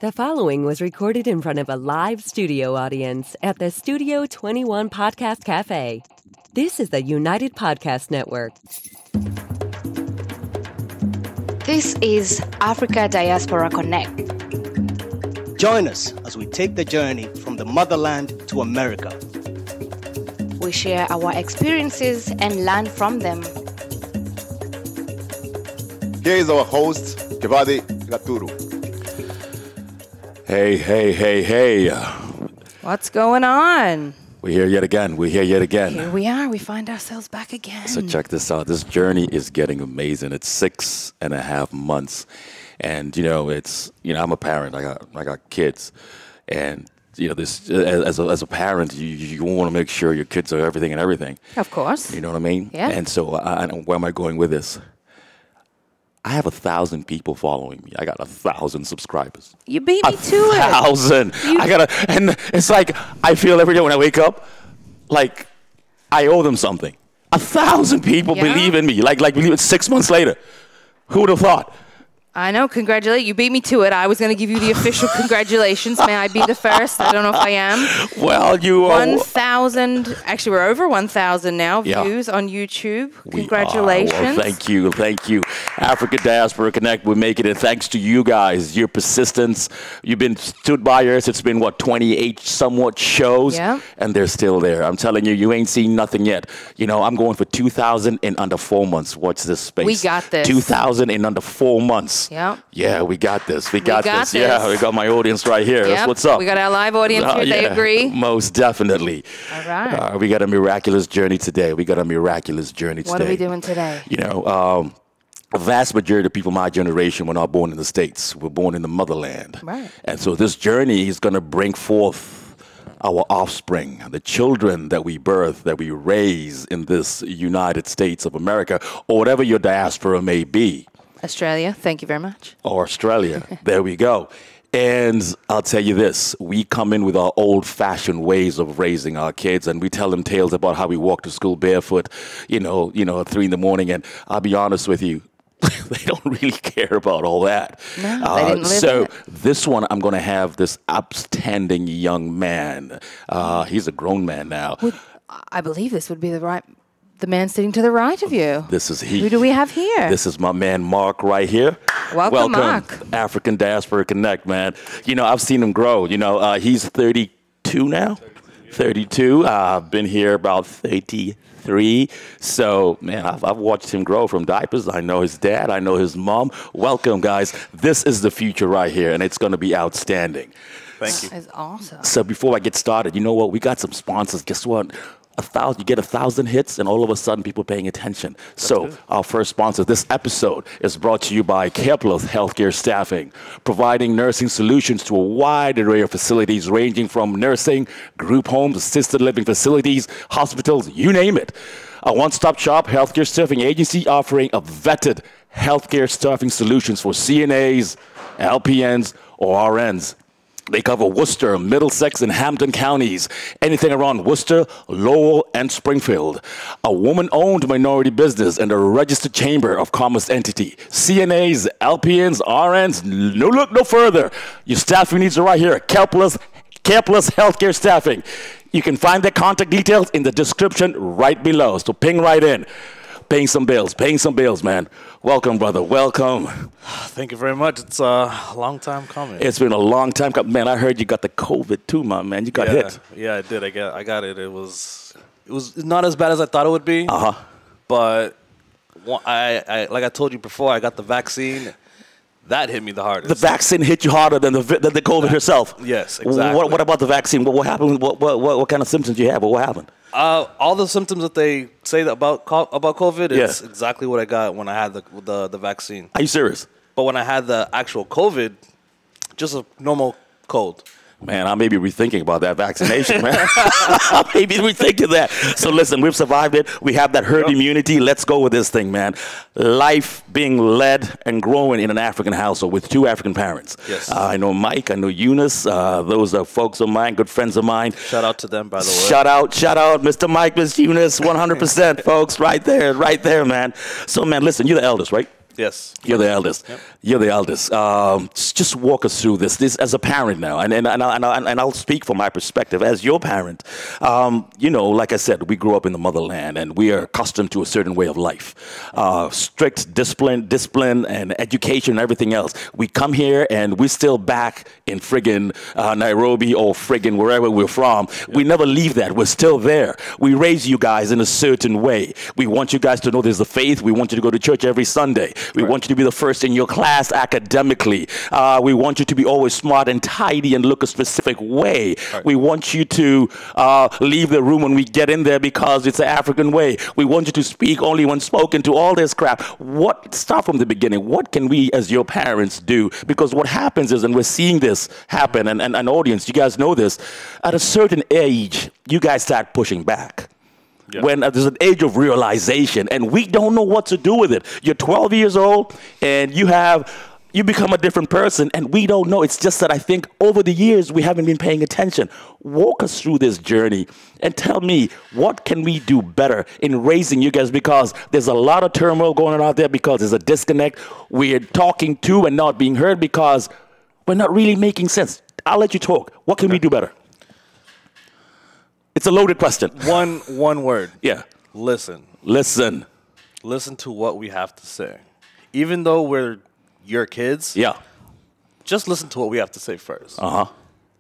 The following was recorded in front of a live studio audience at the Studio 21 Podcast Cafe. This is the United Podcast Network. This is Africa Diaspora Connect. Join us as we take the journey from the motherland to America. We share our experiences and learn from them. Here is our host, Kibathi Gaturu. Hey. What's going on? We're here yet again. Here we are. We find ourselves back again. So check this out. This journey is getting amazing. It's 6.5 months. And, I'm a parent. I got kids. And, this as a parent, you want to make sure your kids are everything. Of course. You know what I mean? Yeah. And so where am I going with this? I have 1,000 people following me. I got 1,000 subscribers. You beat me to it. 1,000. And it's like I feel every day when I wake up, like I owe them something. 1,000 people believe in me. Like believe it 6 months later. Who would have thought? I know. Congratulate. You beat me to it. I was going to give you the official congratulations. May I be the first? I don't know if I am. Well, you are. 1,000. Actually, we're over 1,000 now views on YouTube. Congratulations. Well, thank you. Africa Diaspora Connect, we're making it thanks to you guys, your persistence. You've been stood by us. It's been, 28 somewhat shows, and they're still there. I'm telling you, you ain't seen nothing yet. I'm going for 2,000 in under 4 months. Watch this space. We got this. 2,000 in under 4 months. Yeah, we got this. We got this. Yeah, we got my audience right here. That's what's up. We got our live audience here. They agree. Most definitely. All right. We got a miraculous journey today. What are we doing today? A vast majority of people my generation were not born in the States. We're born in the motherland. Right. And so this journey is going to bring forth our offspring, the children that we birth, that we raise in this United States of America, or whatever your diaspora may be. Australia, thank you very much. Or Australia, there we go. And I'll tell you this, we come in with our old-fashioned ways of raising our kids, and we tell them tales about how we walk to school barefoot, at 3 in the morning, and I'll be honest with you, they don't really care about all that. No, they didn't live in it. This one, I'm going to have this upstanding young man. He's a grown man now. I believe this would be the man sitting to the right of you. This is he. Who do we have here? This is my man, Mark, right here. Welcome, Mark. African Diaspora Connect, man. I've seen him grow. He's 32 now. 32. I've been here about 33. So, man, I've watched him grow from diapers. I know his dad. I know his mom. Welcome, guys. This is the future right here, and it's going to be outstanding. Thank you. That's awesome. So before I get started, you know what? We got some sponsors. Guess what? You get 1,000 hits, and all of a sudden, people paying attention. Our first sponsor, this episode, is brought to you by CarePlus Healthcare Staffing, providing nursing solutions to a wide array of facilities, ranging from nursing, group homes, assisted living facilities, hospitals, you name it. A one-stop shop healthcare staffing agency offering a vetted healthcare staffing solutions for CNAs, LPNs, or RNs. They cover Worcester, Middlesex, and Hampton counties. Anything around Worcester, Lowell, and Springfield. A woman-owned minority business and a registered chamber of commerce entity. CNAs, LPNs, RNs, no further. Your staffing needs are right here at CarePlus Healthcare Staffing. You can find their contact details in the description right below. So ping right in. Paying some bills, man. Welcome, brother. Welcome. Thank you very much. It's a long time coming. It's been a long time coming. Man, I heard you got the COVID too, my man. You got hit. Yeah, I did. I got it. It was not as bad as I thought it would be. But I like I told you before, I got the vaccine. That hit me the hardest. The vaccine hit you harder than the COVID herself. Yes, exactly. What about the vaccine? What happened? What kind of symptoms do you have? What happened? All the symptoms that they say about COVID, it's exactly what I got when I had the vaccine. Are you serious? But when I had the actual COVID, just a normal cold. Man, I may be rethinking about that vaccination, man. I may be rethinking that. So listen, we've survived it. We have that herd immunity. Let's go with this thing, man. Life being led and growing in an African household with 2 African parents. Yes. I know Mike. I know Eunice. Those are folks of mine, good friends of mine. Shout out to them, by the way. Shout out, Mr. Mike, Miss Eunice, 100%, folks. Right there, man. So, man, listen, you're the eldest, right? Yes. You're the eldest. Yep. You're the eldest. Just walk us through this. This as a parent now, and I'll speak from my perspective as your parent. Like I said, we grew up in the motherland, and we are accustomed to a certain way of life, strict discipline, and education, and everything else. We come here, and we're still back in friggin' Nairobi or friggin' wherever we're from. Yep. We never leave that. We're still there. We raise you guys in a certain way. We want you guys to know there's a faith. We want you to go to church every Sunday. We want you to be the first in your class academically. We want you to be always smart and tidy and look a specific way. Right. We want you to leave the room when we get in there because it's the African way. We want you to speak only when spoken to, all this crap. Start from the beginning. What can we as your parents do? Because what happens is, and we're seeing this happen, and an audience, you guys know this, at a certain age, you guys start pushing back. Yeah. When there's an age of realization and we don't know what to do with it. You're 12 years old and you become a different person and we don't know. It's just that I think over the years we haven't been paying attention. Walk us through this journey and tell me, what can we do better in raising you guys? Because there's a lot of turmoil going on out there because there's a disconnect. We're talking to and not being heard because we're not really making sense. I'll let you talk. What can we do better? It's a loaded question. One word. Yeah. Listen. Listen. Listen to what we have to say. Even though we're your kids, just listen to what we have to say first.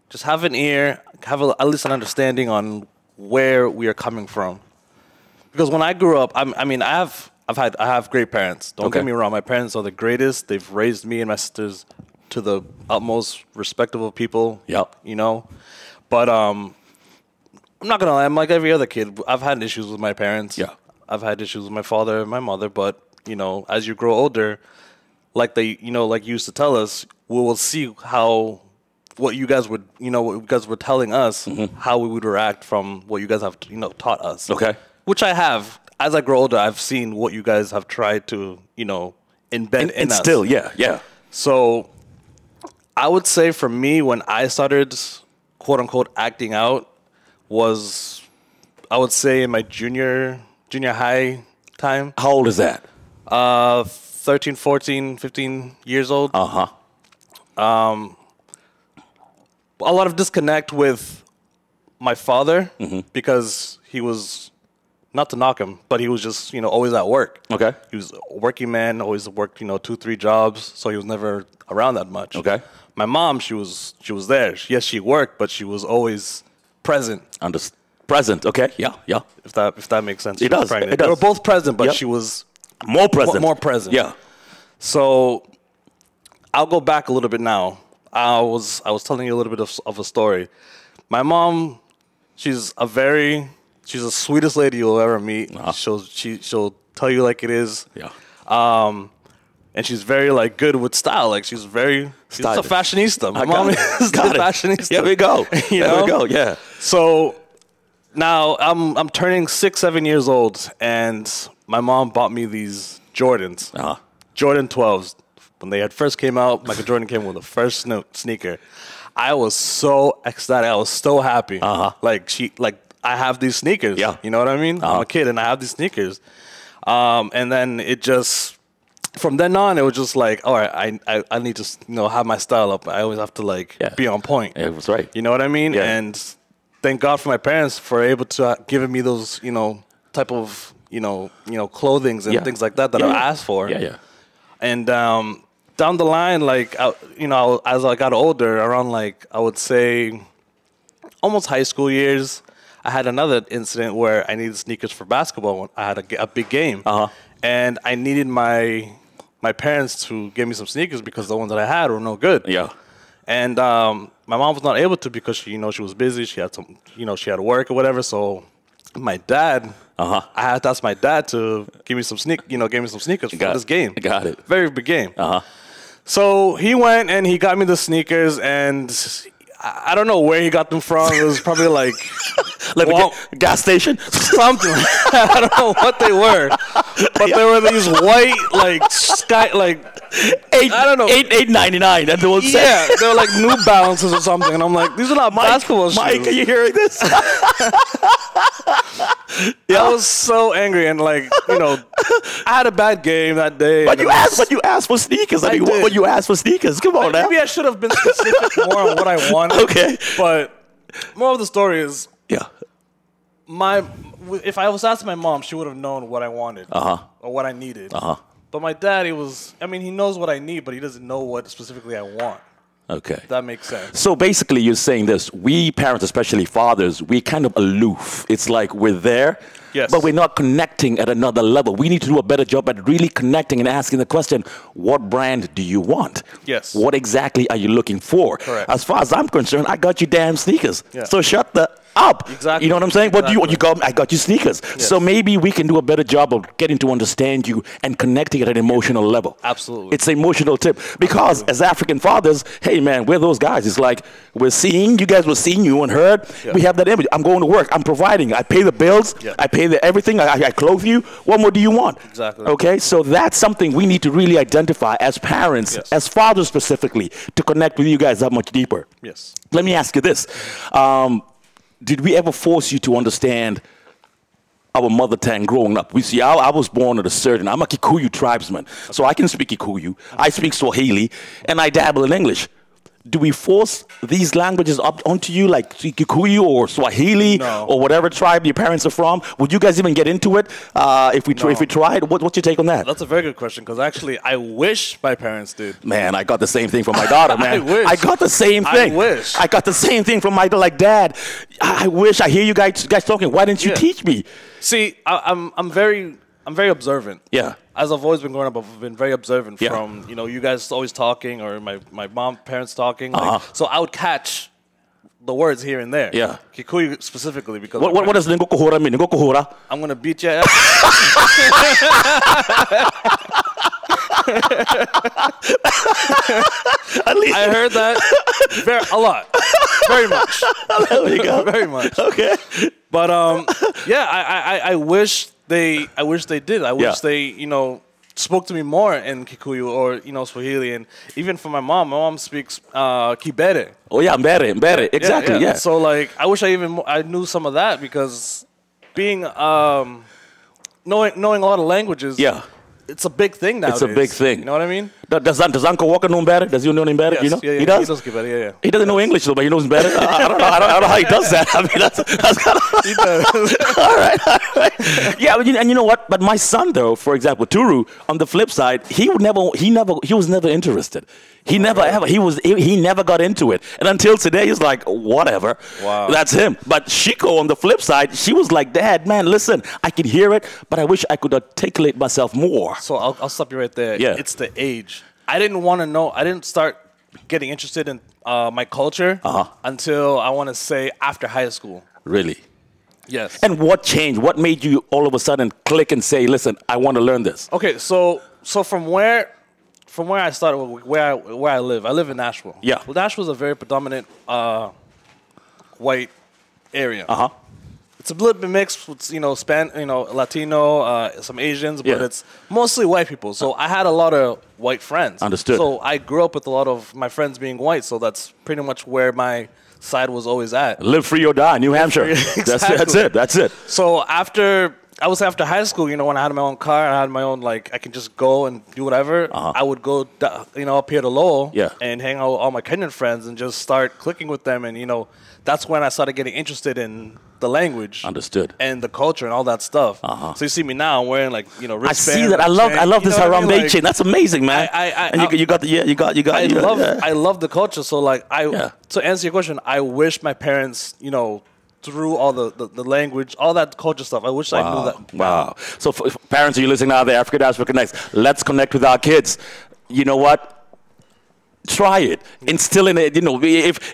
Just have an ear, have at least an understanding on where we are coming from. Because when I grew up, I have great parents. Don't get me wrong. My parents are the greatest. They've raised me and my sisters to the utmost respectable people. Yep. But I'm not gonna lie, I'm like every other kid. I've had issues with my parents. Yeah. I've had issues with my father and my mother, but as you grow older, like you used to tell us, we will see what you guys were telling us, how we would react from what you guys have taught us. Okay. Which I have. As I grow older, I've seen what you guys have tried to, embed in us. Still, yeah. So I would say for me, when I started quote unquote acting out, was, I would say, in my junior high time. How old is that? 13, 14, 15 years old. A lot of disconnect with my father because he was, not to knock him, but he was just, always at work. Okay. He was a working man, always worked, 2-3 jobs, so he was never around that much. Okay. My mom, she was there. Yes, she worked, but she was always present. Present, okay, yeah. If that makes sense. It does. They were both present, but she was more present. More present. Yeah. So I'll go back a little bit now. I was telling you a little bit of a story. My mom, she's the sweetest lady you'll ever meet. She'll tell you like it is. Yeah. And she's very good with style. She's a fashionista. My mom is a fashionista. Here we go. There we go. Yeah. So now I'm turning 6-7 years old, and my mom bought me these Jordans, Jordan 12s. When they had first came out, Michael Jordan came with the first sneaker. I was so ecstatic. I was so happy. I have these sneakers. Yeah. You know what I mean? I'm a kid, and I have these sneakers. And then it just. From then on, it was just all right, I need to have my style up. I always have to be on point. Yeah, that's right. You know what I mean? Yeah. And thank God for my parents for able to giving me those type of clothings and things like that I asked for. Yeah. And down the line, as I got older, around I would say almost high school years, I had another incident where I needed sneakers for basketball when I had a big game. And I needed my parents to give me some sneakers because the ones that I had were no good. Yeah. And my mom was not able to because she was busy. She had she had to work or whatever. So my dad, I had to ask my dad to give me some sneakers for this game. Got it. Very big game. So he went and he got me the sneakers, and I don't know where he got them from. It was probably a gas station, something. I don't know what they were, but there were these white I don't know, $8.99. And they will say, yeah, they were like New Balances or something, and I'm like, these are not basketball shoes. Mike, are you hearing this? I was so angry, and I had a bad game that day. But you asked for sneakers. I mean, what you asked for sneakers? Come on, now. Maybe I should have been specific more on what I wanted. Okay, but more of the story is, yeah. If I was asking my mom, she would have known what I wanted or what I needed. But my dad, he knows what I need, but he doesn't know what specifically I want. Okay. If that makes sense. So basically you're saying this, we parents, especially fathers, we kind of aloof. It's like we're there, yes, but we're not connecting at another level. We need to do a better job at really connecting and asking the question, what brand do you want? Yes. What exactly are you looking for? Correct. As far as I'm concerned, I got you damn sneakers. Yeah. So shut the up. Exactly. You know what I'm saying? What do you want? I got you sneakers. Yes. So maybe we can do a better job of getting to understand you and connecting at an emotional level. Absolutely. It's an emotional tip. Because as African fathers, hey man, we're those guys. It's like we're seeing, you guys were seeing you and heard. Yeah. We have that image. I'm going to work. I'm providing. I pay the bills. Yeah. I pay everything. I clothe you. What more do you want? Exactly. Okay? So that's something we need to really identify as parents, yes, as fathers specifically, to connect with you guys that much deeper. Yes. Let me ask you this. Did we ever force you to understand our mother tongue growing up? We see, I was born at a certain, I'm a Kikuyu tribesman, so I can speak Kikuyu, I speak Swahili, and I dabble in English. Do we force these languages up onto you, like Kikuyu or Swahili or whatever tribe your parents are from? Would you guys even get into it if we tried? What's your take on that? That's a very good question, because actually I wish my parents did. Man, I got the same thing from my daughter, man. I wish. I got the same thing. I wish. I got the same thing from my Dad, I wish. I hear you guys talking. Why didn't you teach me? See, I'm very observant. Yeah. As I've always been growing up, I've been very observant from, you guys always talking, or my parents talking. So I would catch the words here and there. Yeah. Kikuyu specifically, because... What does Ngokuhora mean? Ngokuhora? I'm going to beat your ass. I heard that a lot. Very much. There you go. Very much. Okay. But, I wish they did. I wish they, spoke to me more in Kikuyu or, Swahili. And even for my mom speaks Kibathi. Oh, yeah, Mbere. Exactly, yeah. So, I wish I knew some of that, because being, knowing a lot of languages. Yeah. It's a big thing nowadays. It's a big thing. You know what I mean? Does Uncle Walker know him better? Does he know him better? Yes, you know? Yeah, he does? He does get better, yeah. He doesn't know English, though, but he knows him better. I don't know how he does that. I mean, that's kind of... He does. All right. Yeah, and you know what? But my son, though, for example, Turu, on the flip side, he was never interested. He never got into it. And until today, he's like, whatever. Wow. That's him. But Shiko, on the flip side, she was like, Dad, man, listen, I can hear it, but I wish I could articulate myself more. So I'll stop you right there. Yeah. It's the age. I didn't want to know. I didn't start getting interested in my culture until, I want to say, after high school. Really? Yes. And what changed? What made you all of a sudden click and say, listen, I want to learn this? Okay, so from where I started, where I live in Nashville. Yeah. Well, Nashville's a very predominant white area. It's a little bit mixed with, Latino, some Asians, but it's mostly white people. So I had a lot of white friends. Understood. So I grew up with a lot of my friends being white, so that's pretty much where my side was always at. Live free or die, New Hampshire. Exactly. That's it. So after high school, when I had my own car, I had my own, I can just go and do whatever. I would go, up here to Lowell and hang out with all my Kenyan friends and just start clicking with them. And, that's when I started getting interested in the language. Understood. And the culture and all that stuff. So you see me now, I'm wearing, wristband. I see that. I love this Harambe chain. That's amazing, man. I love the culture. So, to answer your question, I wish my parents, through all the language, all that culture stuff. I wish I knew that. Wow. So parents, are you listening out there? Africa Diaspora Connects. Let's connect with our kids. You know what? try it. Instilling it,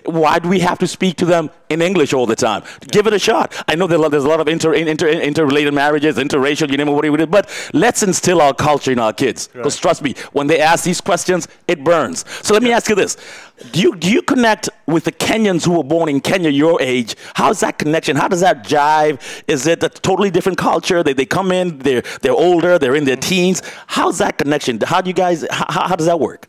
why do we have to speak to them in English all the time? Give it a shot. I know there's a lot of interrelated marriages, interracial, you name it, whatever it is, but let's instill our culture in our kids. Because trust me, when they ask these questions, it burns. So let me ask you this. Do you connect with the Kenyans who were born in Kenya your age? How's that connection? How does that jive? Is it a totally different culture? They come in, they're older, they're in their teens. How's that connection? How do you guys, how does that work?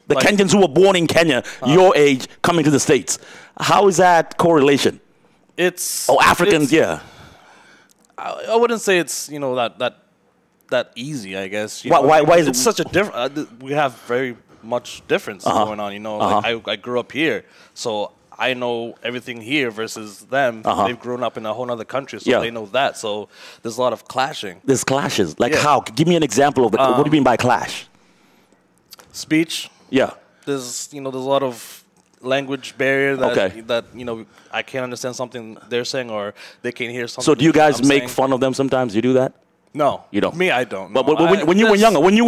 The Kenyans who were born in Kenya, your age, coming to the States. How is that correlation? Africans, yeah. I wouldn't say it's, that easy, I guess. Why is it? It's such a different, we have very much difference going on, Like I grew up here, so I know everything here versus them. They've grown up in a whole other country, so they know that. So there's a lot of clashing. There's clashes. Like how? Give me an example of what do you mean by clash? Speech. Yeah. There's a lot of language barrier that I can't understand something they're saying or they can't hear something. So do you guys make fun of them sometimes? You do that? No. You don't? Me, I don't. But when you were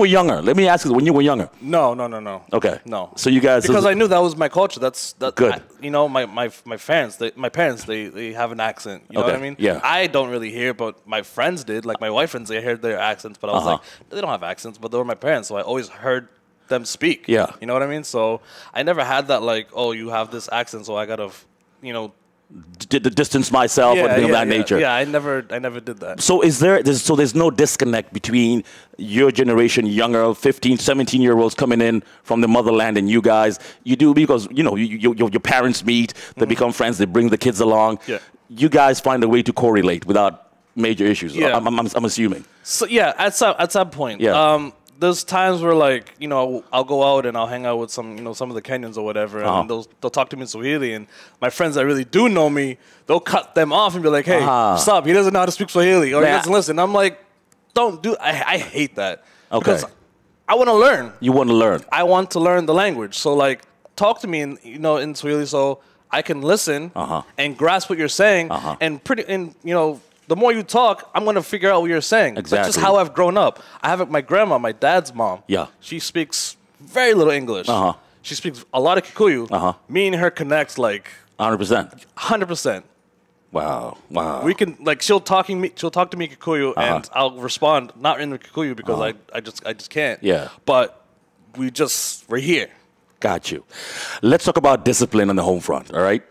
younger, let me ask you, when you were younger. No. Okay. No. So you guys. Because I knew that was my culture. That's good. My parents, they have an accent. You know what I mean? Yeah. I don't really hear, but my friends did. Like my wife friends, they heard their accents, but I was like, they don't have accents, but they were my parents, so I always heard them speak. Yeah. You know what I mean? So I never had that like, oh, you have this accent, so I gotta, distance myself or things of that nature. Yeah, I never did that. So there's no disconnect between your generation, younger 15, 17-year-olds coming in from the motherland and you guys. You do because your parents meet, they become friends, they bring the kids along. Yeah. You guys find a way to correlate without major issues. Yeah. I'm assuming. So yeah, at some point. Yeah. There's times where like, I'll go out and I'll hang out with some of the Kenyans or whatever, and they'll talk to me in Swahili, and my friends that really do know me, they'll cut them off and be like, hey, stop, he doesn't know how to speak Swahili, or he doesn't listen. I'm like, I hate that. Okay. Because I want to learn. You want to learn. I want to learn the language. So like, talk to me in Swahili so I can listen and grasp what you're saying, and the more you talk, I'm going to figure out what you're saying. Exactly. That's just how I've grown up. I have my grandma, my dad's mom. Yeah. She speaks very little English. She speaks a lot of Kikuyu. Me and her connect like 100%. 100%. Wow. We can she'll talk to me Kikuyu and I'll respond not in the Kikuyu because I just can't. Yeah. But we're here. Got you. Let's talk about discipline on the home front. All right.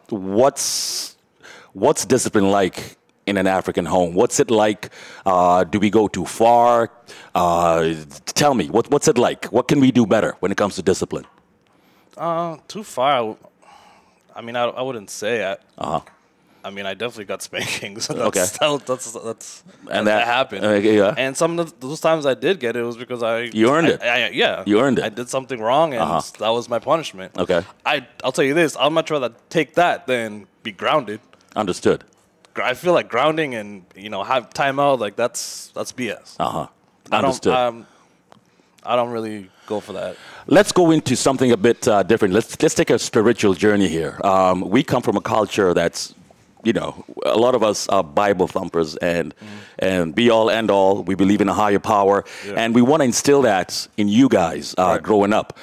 What's discipline like in an African home? What's it like? Do we go too far? Tell me, what's it like? What can we do better when it comes to discipline? Too far. I mean, I wouldn't say it. I mean, I definitely got spankings. That happened. Yeah. And some of those times I did get it was because you earned it. Yeah, you earned it. I did something wrong, and that was my punishment. Okay. I'll tell you this: I'd much rather take that than be grounded. Understood. I feel like grounding and have timeout, like that's BS. Understood. I don't really go for that. Let's go into something a bit different. Let's take a spiritual journey here. We come from a culture that's, a lot of us are Bible thumpers and be all end all. We believe in a higher power, and we want to instill that in you guys growing up.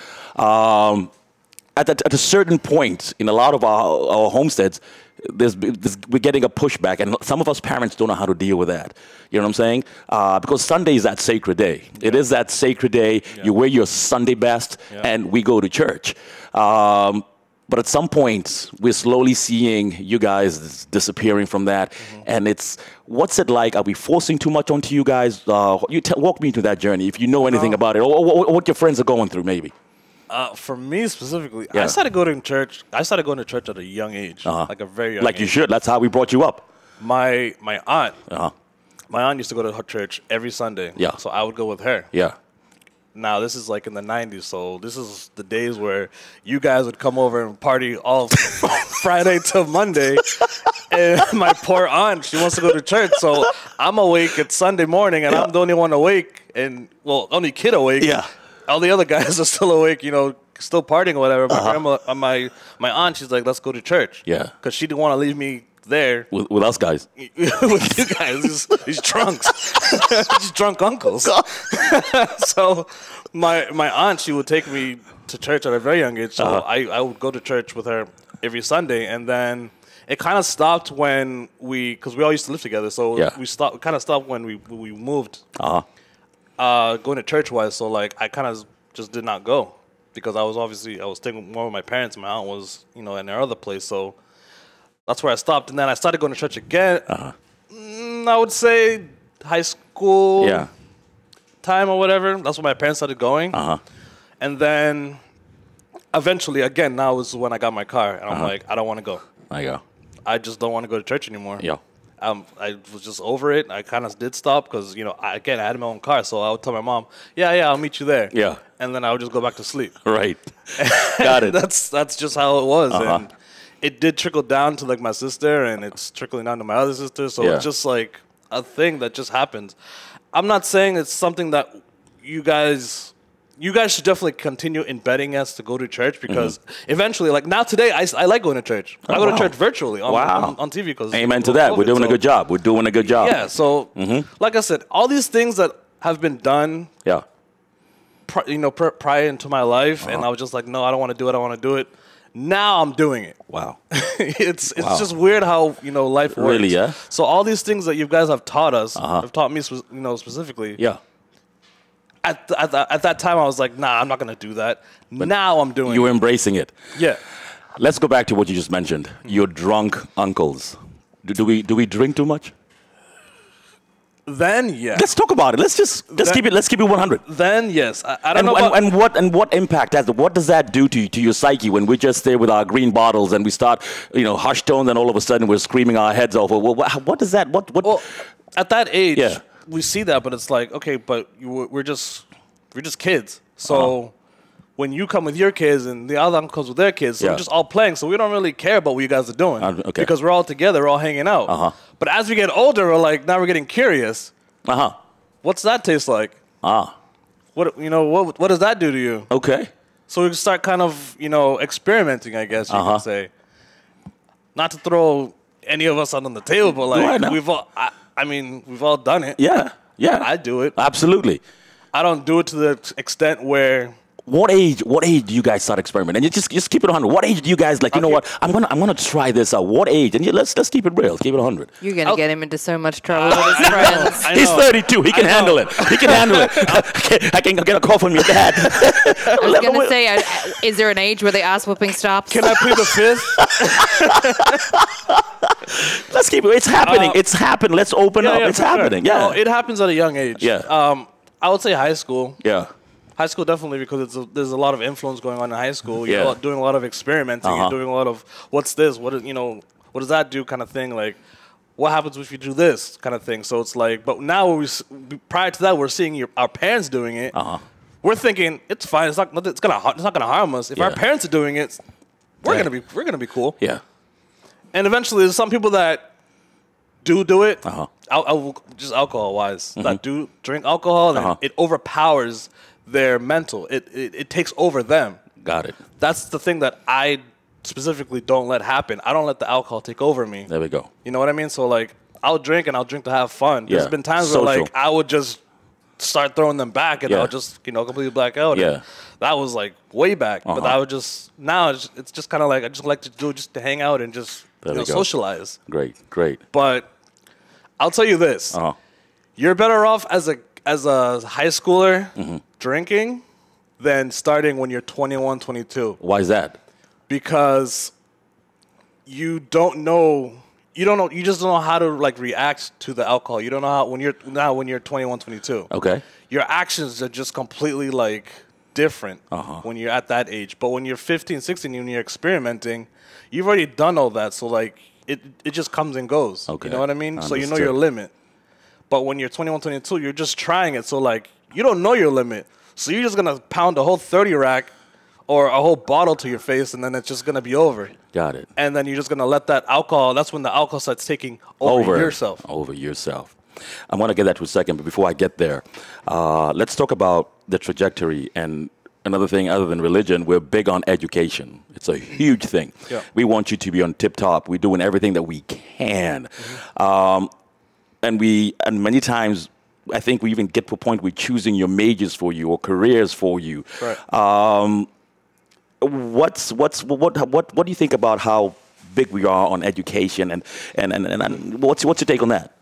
At a certain point in a lot of our homesteads, we're getting a pushback, and some of us parents don't know how to deal with that. You know what I'm saying? Because Sunday is that sacred day. Yeah. It is that sacred day. Yeah. You wear your Sunday best, and we go to church. But at some point, we're slowly seeing you guys disappearing from that. And what's it like? Are we forcing too much onto you guys? Walk me through that journey, if you know anything about it, or what your friends are going through, maybe. For me specifically, I started going to church. I started going to church at a young age, like a very young age. Like you should. That's how we brought you up. My aunt, my aunt used to go to her church every Sunday. Yeah. So I would go with her. Yeah. Now this is like in the '90s, so this is the days where you guys would come over and party all Friday to Monday, and my poor aunt, she wants to go to church, so I'm awake. It's Sunday morning, and I'm the only one awake, and only kid awake. Yeah. All the other guys are still awake, still partying or whatever. My grandma, my aunt, she's like, let's go to church. Yeah. Because she didn't want to leave me there. With us guys. With you guys. These drunks. These drunk uncles. So my aunt, she would take me to church at a very young age, so I would go to church with her every Sunday, and then it kind of stopped when because we all used to live together, so we kind of stopped when we moved. Going to church wise, so like I kind of just did not go because I was staying more with my parents. My aunt was in their other place, so that's where I stopped, and then I started going to church again. I would say high school time or whatever. That's when my parents started going. And then eventually, again, now is when I got my car. And I'm like, I don't want to go. I just don't want to go to church anymore. I was just over it. I kind of did stop because, I had my own car. So I would tell my mom, yeah, I'll meet you there. And then I would just go back to sleep. Right. Got it. That's just how it was. And it did trickle down to, like, my sister, and it's trickling down to my other sister. So it's just, like, a thing that just happens. I'm not saying it's something that you guys should definitely continue embedding us to go to church because eventually, like now today, I like going to church. I go to church virtually on TV because amen to that. We're doing a good job. We're doing a good job. Yeah. So, like I said, all these things that have been done, prior into my life, and I was just like, no, I don't want to do it. I don't want to do it. Now I'm doing it. Wow. It's just weird how life works. Really, yeah. So all these things that you guys have taught us, have taught me, specifically. Yeah. At that time, I was like, nah, I'm not going to do that. But now I'm doing it. You're embracing it. Yeah. Let's go back to what you just mentioned. Your drunk uncles. Do we drink too much? Then, yes. Let's talk about it. Let's keep it 100. Then, yes. I don't know. And what impact has what does that do to your psyche when we're just there with our green bottles and we start, hushed tone, then all of a sudden we're screaming our heads off? Well, what does that, what? Well, at that age, we see that, but it's like, okay, but we're just kids. So when you come with your kids and the other uncles with their kids, so we're just all playing. So we don't really care about what you guys are doing because we're all together, we're all hanging out. But as we get older, we're like, now we're getting curious. What's that taste like? What does that do to you? Okay. So we start kind of experimenting, I guess you could say. Not to throw any of us out on the table, but like we've all done it. Yeah. I do it. Absolutely. I don't do it to the extent where. What age do you guys start experimenting? And just keep it 100. What age do you guys like? You know what? I'm gonna try this out. What age? And let's keep it real. Keep it 100. You're gonna get him into so much trouble with his friends. He's 32. He can handle it. He can handle it. I can get a call from your dad. I was gonna say, is there an age where the ass whooping stops? Can I plead the fifth? Let's keep it. It's happening. It's happened. Let's open up. It's happening. Sure. Yeah. No, it happens at a young age. Yeah. I would say high school. Yeah. High school definitely because there's a lot of influence going on in high school. You're doing a lot of experimenting. You're doing a lot of what's this? What does that do? Kind of thing. Like what happens if you do this? Kind of thing. So it's like, but now prior to that, we're seeing our parents doing it. We're thinking it's fine. It's not gonna harm us. If our parents are doing it, we're gonna be cool. Yeah. And eventually, there's some people that do it. Just alcohol wise, that do drink alcohol, and it overpowers their mental. It takes over them. Got it. That's the thing that I specifically don't let happen. I don't let the alcohol take over me. There we go. You know what I mean? So like, I'll drink to have fun. There's been times where like I would just start throwing them back, and I'll just completely black out. Yeah. That was like way back, but I would just now it's just kind of like I just like to do just to hang out and just socialize. Great. But I'll tell you this: you're better off as a high schooler drinking than starting when you're 21, 22. Why is that? Because you don't know. You just don't know how to like react to the alcohol. You don't know how when you're 21, 22. Okay. Your actions are just completely like different when you're at that age. But when you're 15, 16, when you're experimenting, you've already done all that. So like it just comes and goes. Okay. You know what I mean? So you know your limit. But when you're 21, 22, you're just trying it. So like you don't know your limit. So you're just gonna pound a whole 30 rack or a whole bottle to your face, and then it's just gonna be over. Got it. And then you're just gonna let that alcohol. That's when the alcohol starts taking over yourself. Over yourself. I want to get that to a second, but before I get there, let's talk about the trajectory. And another thing, other than religion, we're big on education. It's a huge thing. Yeah. We want you to be on tip top. We're doing everything that we can, and many times, I think we even get to a point we're choosing your majors for you or careers for you. Right. what do you think about how big we are on education and what's your take on that?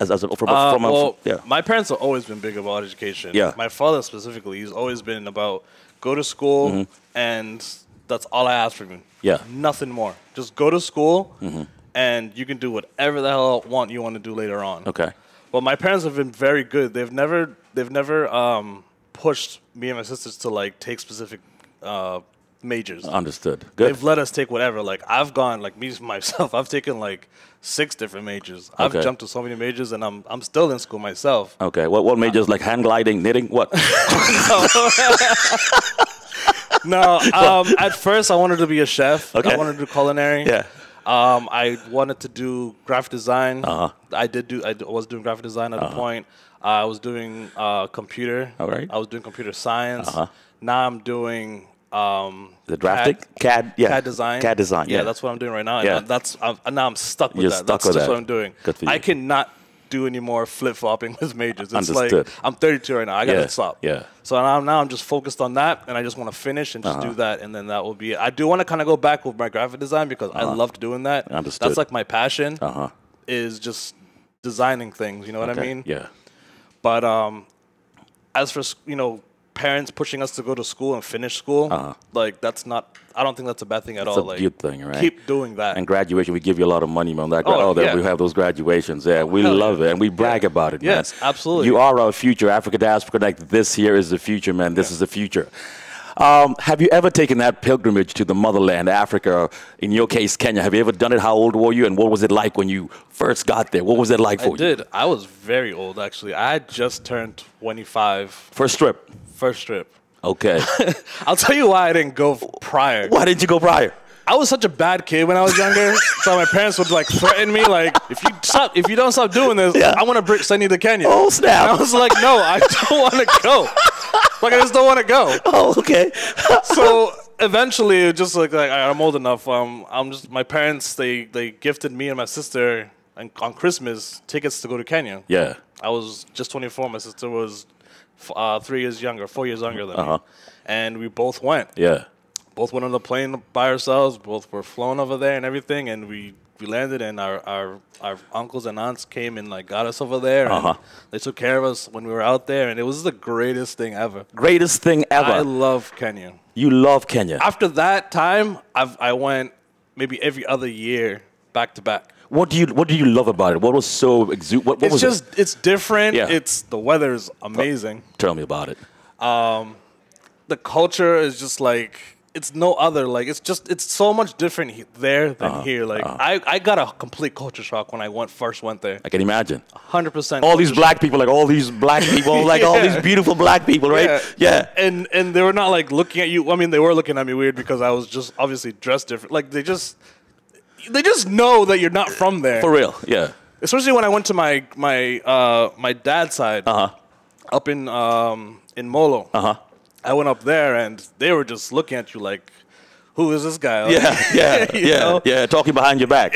My parents have always been big about education. Yeah. My father specifically, he's always been about go to school and that's all I ask from him. Yeah. Nothing more. Just go to school and you can do whatever the hell you want to do later on. Okay. Well, my parents have been very good. They've never pushed me and my sisters to like take specific majors. Understood. Good. They've let us take whatever. Like I've gone, like me myself, I've taken like 6 different majors. I've jumped to so many majors, and I'm still in school myself. Okay. What majors? Like hand gliding, knitting, what? No. At first, I wanted to be a chef. Okay. I wanted to do culinary. Yeah. I wanted to do graphic design. Uh-huh. I was doing graphic design at a point. I was doing computer. All right. I was doing computer science. Uh-huh. Now I'm doing the drafting CAD, yeah. CAD design. CAD design, yeah. That's what I'm doing right now. Yeah. And now I'm stuck with You're that. stuck That's with just that. what I'm doing. Good for you. I cannot do any more flip-flopping with majors. It's Understood. like I'm 32 right now. I got to Yeah, stop. yeah. So now I'm just focused on that, and I just want to finish and just do that, and then that will be it. I do want to kind of go back with my graphic design because I loved doing that. Understood. That's like my passion is just designing things. You know what I mean? Yeah. But as for, parents pushing us to go to school and finish school, like that's not. I don't think that's a bad thing at all. It's a good thing, right? Keep doing that. And graduation, we give you a lot of money, man. We have those graduations. Yeah, we love it, and we brag about it, man. Yes, absolutely. You are our future. Africa Diaspora Connect. This here is the future, man. This is the future. Have you ever taken that pilgrimage to the motherland, Africa, in your case, Kenya? Have you ever done it? How old were you, and what was it like when you first got there? What was it like for you? I did. I was very old, actually. I had just turned 25. First trip? First trip. Okay. I'll tell you why I didn't go prior. Why didn't you go prior? I was such a bad kid when I was younger, so my parents would like threaten me, like, if you don't stop doing this, I want to send you to Kenya. Oh, snap. And I was like, no, I don't want to go. Like, I just don't want to go. Oh, okay. So eventually, it just like I'm old enough. My parents, they gifted me and my sister on Christmas tickets to go to Kenya. Yeah. I was just 24. My sister was 4 years younger than me. And we both went. Yeah. Both went on the plane by ourselves. Both were flown over there and everything. And we landed, and our uncles and aunts came and like got us over there. And they took care of us when we were out there, and it was the greatest thing ever. Greatest thing ever. I love Kenya. You love Kenya. After that time, I went maybe every other year back to back. What do you love about it? What was so what was it? It's different. Yeah. The weather's amazing. Tell me about it. The culture is just like it's no other. Like it's so much different there than here. Like I got a complete culture shock when I first went there. I can imagine. 100%. All these black people, all these beautiful black people, right? Yeah. And they were not like looking at you. I mean, they were looking at me weird because I was just obviously dressed different. Like they just know that you're not from there. For real, yeah. Especially when I went to my dad's side up in Molo. I went up there and they were just looking at you like, who is this guy? Like, yeah. Talking behind your back.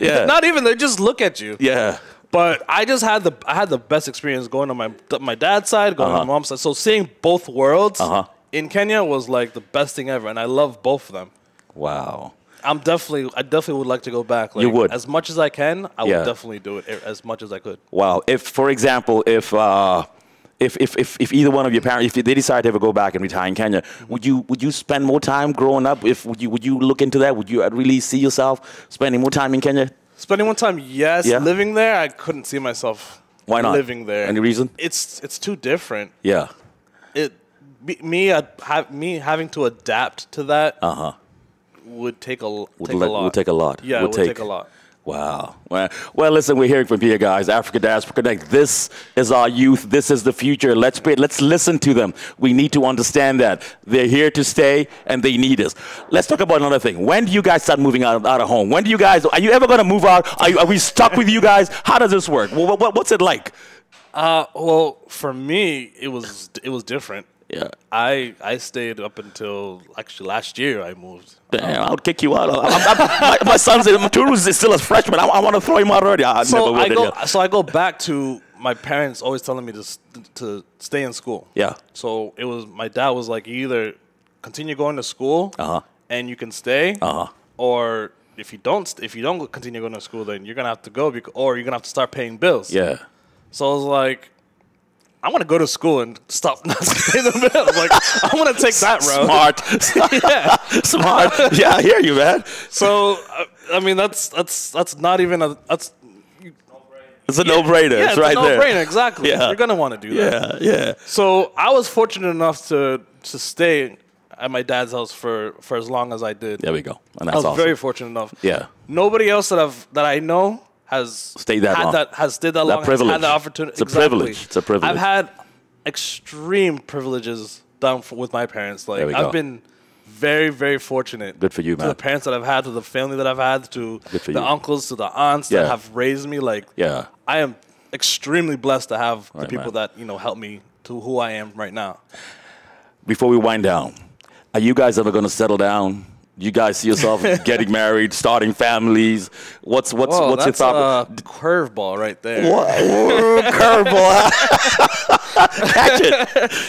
Yeah. Not even, they just look at you. Yeah. But I had the best experience going to my dad's side, going to my mom's side. So seeing both worlds in Kenya was like the best thing ever, and I love both of them. Wow. I definitely would like to go back. Like, you would. As much as I can, I would definitely do it as much as I could. Wow. If, for example, if either one of your parents, if they decide to ever go back and retire in Kenya, would you spend more time growing up? Would you look into that? Would you really see yourself spending more time in Kenya? Spending more time, yes. Yeah. Living there, I couldn't see myself. Why not? Living there. Any reason? It's too different. Yeah. Me having to adapt to that. Would take a lot. Would take a lot. Yeah, it would take a lot. Wow. Well, listen, we're hearing from here, guys. Africa Diaspora Connect. This is our youth. This is the future. Let's listen to them. We need to understand that they're here to stay and they need us. Let's talk about another thing. When do you guys start moving out of home? Are you ever going to move out? Are we stuck with you guys? How does this work? What's it like? Well, for me, it was different. Yeah. I stayed up until actually last year I moved. Damn, I'll kick you out. My son's is still a freshman. I want to throw him out already. So I go back to my parents always telling me to stay in school. Yeah. So my dad was like, you either continue going to school and you can stay, or if you don't continue going to school, then you're gonna have to go, or you're gonna have to start paying bills. Yeah. So I was like, I want to go to school and stop not paying the bills. Like, I want to take that route. Smart. Yeah, smart. Yeah, I hear you, man. So I mean, that's not even it's a no-brainer. Yeah, it's right a there. no-brainer. Exactly. Yeah. You're gonna want to do that. Yeah. So I was fortunate enough to stay at my dad's house for as long as I did. There we go. And that's I was awesome. very fortunate enough. Yeah. Nobody else that I know has stayed that long. Has stayed that long. Privilege. Has had the opportunity. It's a privilege. It's a privilege. I've had extreme privileges done with my parents. Like, I've been very, very fortunate. Good for you, man. To the parents that I've had, to the family that I've had, to the uncles, to the aunts that have raised me. Like, I am extremely blessed to have the people that help me to who I am right now. Before we wind down, are you guys ever going to settle down? You guys see yourself getting married, starting families? What's your thought? Curveball right there. Curveball.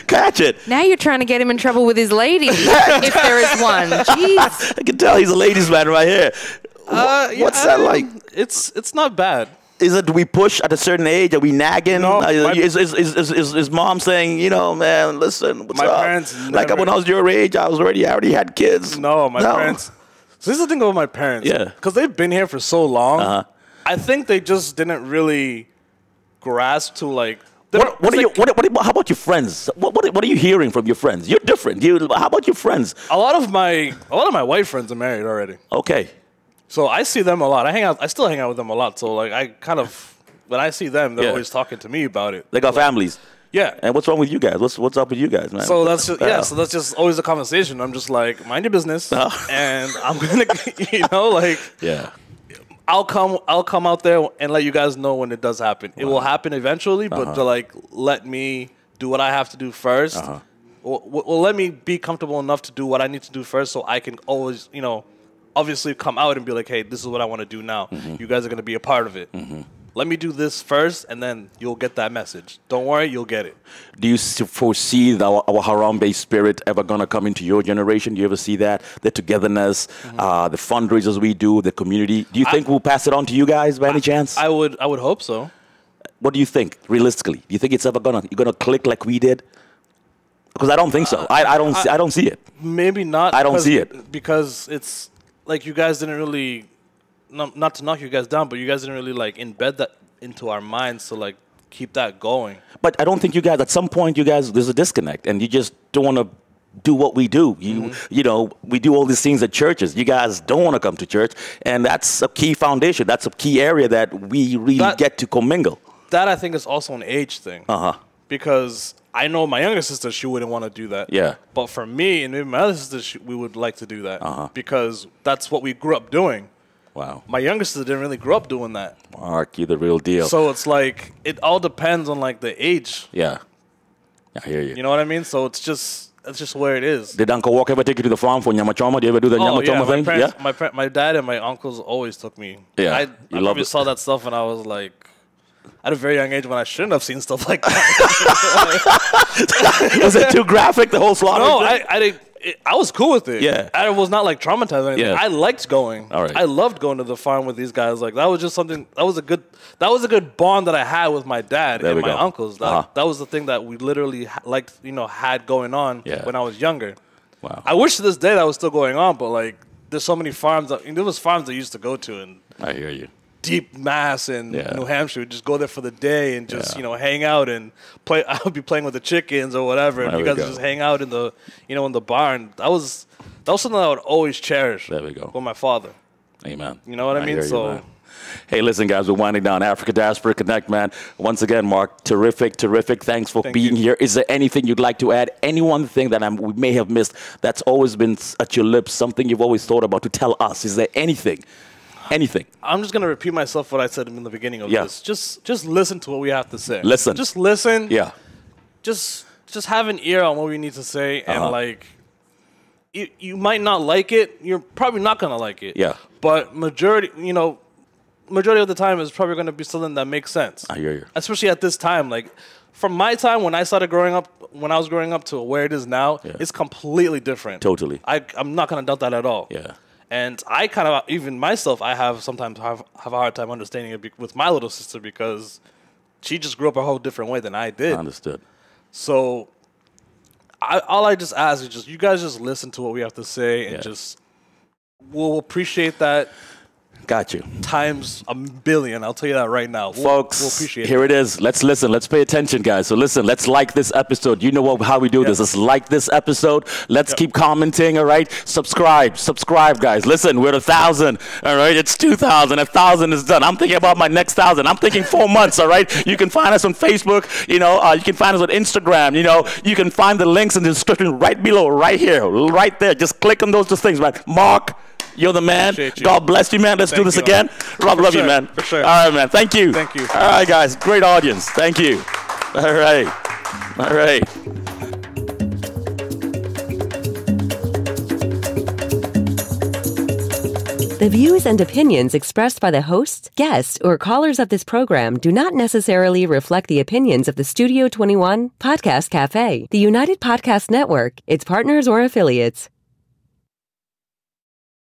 Catch it. Now you're trying to get him in trouble with his lady, if there is one. Jeez. I can tell he's a ladies' man right here. What's that like? It's not bad. Is it, do we push at a certain age? Are we nagging? No, is mom saying, man, listen, what's my up? parents like when I was your age, I already had kids. No, my parents. So this is the thing about my parents. Yeah. Because they've been here for so long. I think they just didn't really grasp to like. How about your friends? What are you hearing from your friends? You're different. How about your friends? A lot of my white friends are married already. Okay. So I see them a lot. I still hang out with them a lot. So like I kind of, when I see them, they're always talking to me about it. They got families. Yeah. And what's wrong with you guys? What's up with you guys, man? So that's just, so that's just always a conversation. I'm just like, mind your business, and I'm gonna, yeah. I'll come out there and let you guys know when it does happen. It will happen eventually, but to let me do what I have to do first. Well, let me be comfortable enough to do what I need to do first, so I can always, obviously come out and be like, hey, this is what I want to do now. You guys are going to be a part of it. Let me do this first, and then you'll get that message. Don't worry, you'll get it. Do you foresee our Harambe spirit ever going to come into your generation? Do you ever see that? The togetherness, the fundraisers we do, the community. Do you think we'll pass it on to you guys by any chance? I would hope so. What do you think, realistically? Do you think it's ever you're gonna click like we did? Because I don't think so. I don't see it. Maybe not. I don't see it. Because it's like you guys didn't really, not to knock you guys down, but you guys didn't really embed that into our minds to keep that going. But I don't think you guys, at some point, there's a disconnect, and you just don't want to do what we do. We do all these things at churches. You guys don't want to come to church, and that's a key foundation. That's a key area that we really get to commingle. That, I think, is also an age thing. Because I know my younger sister, she wouldn't want to do that. Yeah. But for me and maybe my other sister, we would like to do that. Because that's what we grew up doing. Wow. My younger sister didn't really grow up doing that. Mark, you're the real deal. So it's it all depends on the age. Yeah. I hear you. You know what I mean? So it's just where it is. Did Uncle Walk ever take you to the farm for Nyama Choma? Do you ever do the Nyama Choma thing? My dad and my uncles always took me. Yeah. I probably saw that stuff and I was at a very young age when I shouldn't have seen stuff like that. Was it too graphic, the whole slaughter? No, I was cool with it. Yeah. I was not traumatized or anything. Yeah. I liked going. All right. I loved going to the farm with these guys. That was just something, that was a good bond that I had with my dad and my uncles. That was the thing that we literally had going on when I was younger. Wow. I wish to this day that was still going on, but there's so many farms there was farms I used to go to, and I hear you. Deep Mass in New Hampshire, just go there for the day and just hang out and play. I would be playing with the chickens or whatever, and you guys would just hang out in the in the barn. That was something that I would always cherish. There we go. With my father. Amen. You know what I mean? You, hey, listen, guys, we're winding down Africa Diaspora Connect, man. Once again, Mark, terrific. Thanks for being here. Is there anything you'd like to add? Any one thing that we may have missed that's always been at your lips, something you've always thought about to tell us? Is there anything? Anything. I'm just going to repeat myself what I said in the beginning of this. Just listen to what we have to say. Listen. Just listen. Yeah. Just have an ear on what we need to say. And you might not like it. You're probably not going to like it. Yeah. But majority of the time is probably going to be something that makes sense. I hear you. Especially at this time. from my time when I started growing up, when I was growing up to where it is now, it's completely different. Totally. I'm not going to doubt that at all. Yeah. And I kind of, even myself, I have sometimes have a hard time understanding it with my little sister because she just grew up a whole different way than I did. Understood. So all I just ask is just, you guys just listen to what we have to say and just, we'll appreciate that. Got you. Times a billion. I'll tell you that right now. Folks, we'll appreciate here that. it is. Let's listen. Let's pay attention, guys. So listen, let's like this episode. You know how we do this. Let's like this episode. Let's keep commenting, all right? Subscribe, guys. Listen, we're at 1,000, all right? It's 2,000. 1,000 is done. I'm thinking about my next 1,000. I'm thinking 4 months, all right? You can find us on Facebook. You can find us on Instagram. You can find the links in the description right below, right here, right there. Just click on those two things, right? Mark, you're the man. God bless you, man. Let's do this again. Rob, love you, man. For sure. All right, man. Thank you. Thank you. All right, guys. Great audience. Thank you. All right. All right. The views and opinions expressed by the hosts, guests, or callers of this program do not necessarily reflect the opinions of the Studio 21 Podcast Cafe, the United Podcast Network, its partners, or affiliates.